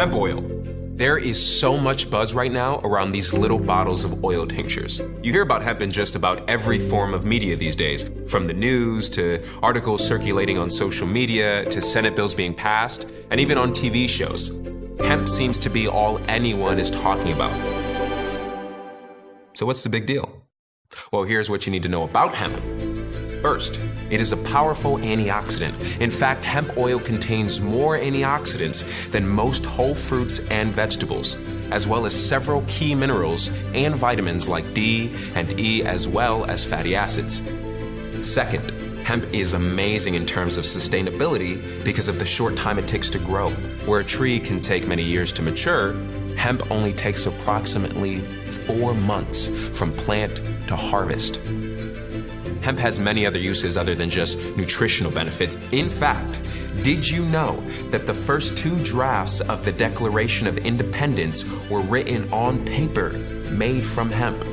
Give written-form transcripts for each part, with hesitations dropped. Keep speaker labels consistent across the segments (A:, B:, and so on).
A: Hemp oil. There is so much buzz right now around these little bottles of oil tinctures. You hear about hemp in just about every form of media these days, from the news to articles circulating on social media to Senate bills being passed, and even on TV shows. Hemp seems to be all anyone is talking about. So what's the big deal? Well, here's what you need to know about hemp. First, it is a powerful antioxidant. In fact, hemp oil contains more antioxidants than most whole fruits and vegetables, as well as several key minerals and vitamins like D and E, as well as fatty acids. Second, hemp is amazing in terms of sustainability because of the short time it takes to grow. Where a tree can take many years to mature, hemp only takes approximately 4 months from plant to harvest. Hemp has many other uses other than just nutritional benefits. In fact, did you know that the first 2 drafts of the Declaration of Independence were written on paper made from hemp?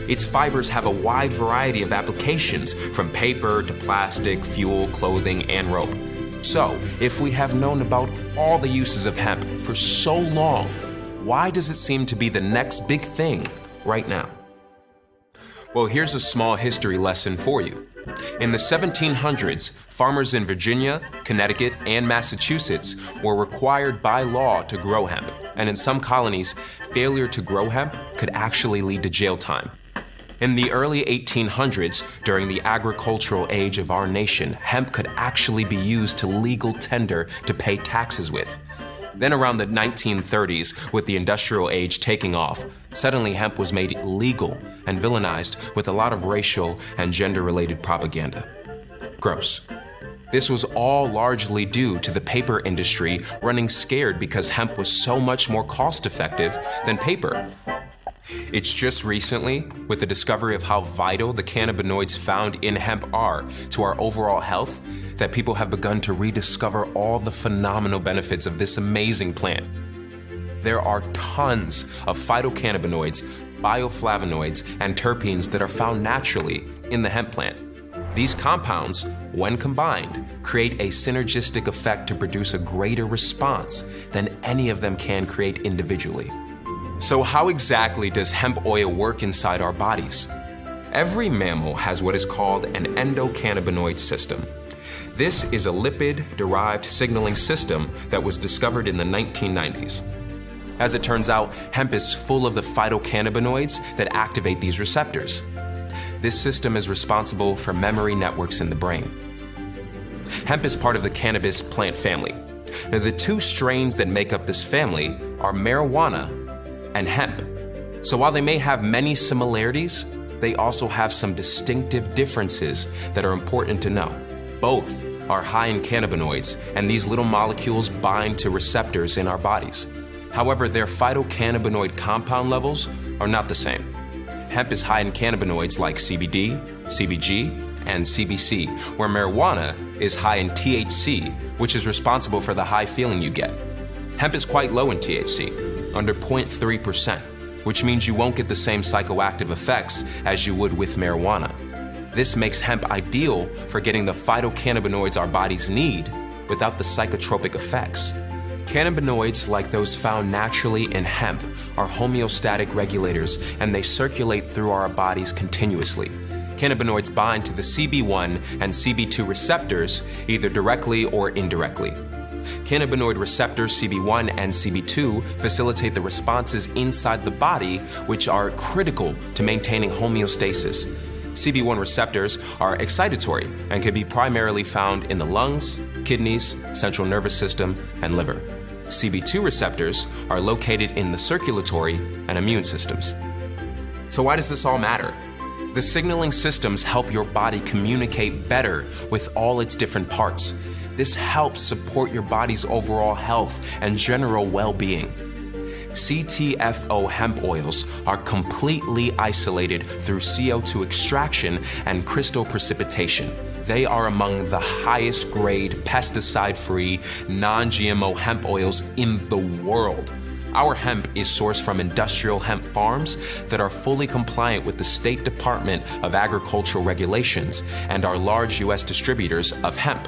A: Its fibers have a wide variety of applications, from paper to plastic, fuel, clothing, and rope. So, if we have known about all the uses of hemp for so long, why does it seem to be the next big thing right now? Well, here's a small history lesson for you. In the 1700s, farmers in Virginia, Connecticut, and Massachusetts were required by law to grow hemp, and in some colonies, failure to grow hemp could actually lead to jail time. In the early 1800s, during the agricultural age of our nation, hemp could actually be used to legal tender to pay taxes with. Then around the 1930s, with the industrial age taking off, suddenly hemp was made illegal and villainized with a lot of racial and gender-related propaganda. Gross. This was all largely due to the paper industry running scared because hemp was so much more cost-effective than paper. It's just recently, with the discovery of how vital the cannabinoids found in hemp are to our overall health, that people have begun to rediscover all the phenomenal benefits of this amazing plant. There are tons of phytocannabinoids, bioflavonoids, and terpenes that are found naturally in the hemp plant. These compounds, when combined, create a synergistic effect to produce a greater response than any of them can create individually. So how exactly does hemp oil work inside our bodies? Every mammal has what is called an endocannabinoid system. This is a lipid-derived signaling system that was discovered in the 1990s. As it turns out, hemp is full of the phytocannabinoids that activate these receptors. This system is responsible for memory networks in the brain. Hemp is part of the cannabis plant family. Now, the 2 strains that make up this family are marijuana and hemp. So while they may have many similarities, they also have some distinctive differences that are important to know. Both are high in cannabinoids, and these little molecules bind to receptors in our bodies. However, their phytocannabinoid compound levels are not the same. Hemp is high in cannabinoids like CBD, CBG, and CBC, where marijuana is high in THC, which is responsible for the high feeling you get. Hemp is quite low in THC, under 0.3%, which means you won't get the same psychoactive effects as you would with marijuana. This makes hemp ideal for getting the phytocannabinoids our bodies need without the psychotropic effects. Cannabinoids, like those found naturally in hemp, are homeostatic regulators, and they circulate through our bodies continuously. Cannabinoids bind to the CB1 and CB2 receptors either directly or indirectly. Cannabinoid receptors CB1 and CB2 facilitate the responses inside the body, which are critical to maintaining homeostasis. CB1 receptors are excitatory and can be primarily found in the lungs, kidneys, central nervous system, and liver. CB2 receptors are located in the circulatory and immune systems. So why does this all matter? The signaling systems help your body communicate better with all its different parts. This helps support your body's overall health and general well-being. CTFO hemp oils are completely isolated through CO2 extraction and crystal precipitation. They are among the highest grade pesticide-free, non-GMO hemp oils in the world. Our hemp is sourced from industrial hemp farms that are fully compliant with the State Department of Agricultural regulations and are large U.S. distributors of hemp,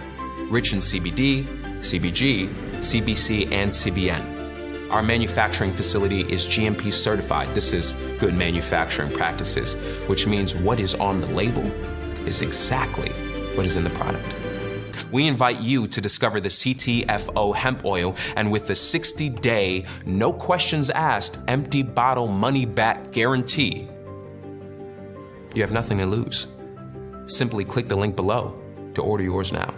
A: rich in CBD, CBG, CBC, and CBN. Our manufacturing facility is GMP certified. This is good manufacturing practices, which means what is on the label is exactly what is in the product. We invite you to discover the CTFO hemp oil, and with the 60-day, no questions asked, empty bottle money back guarantee, you have nothing to lose. Simply click the link below to order yours now.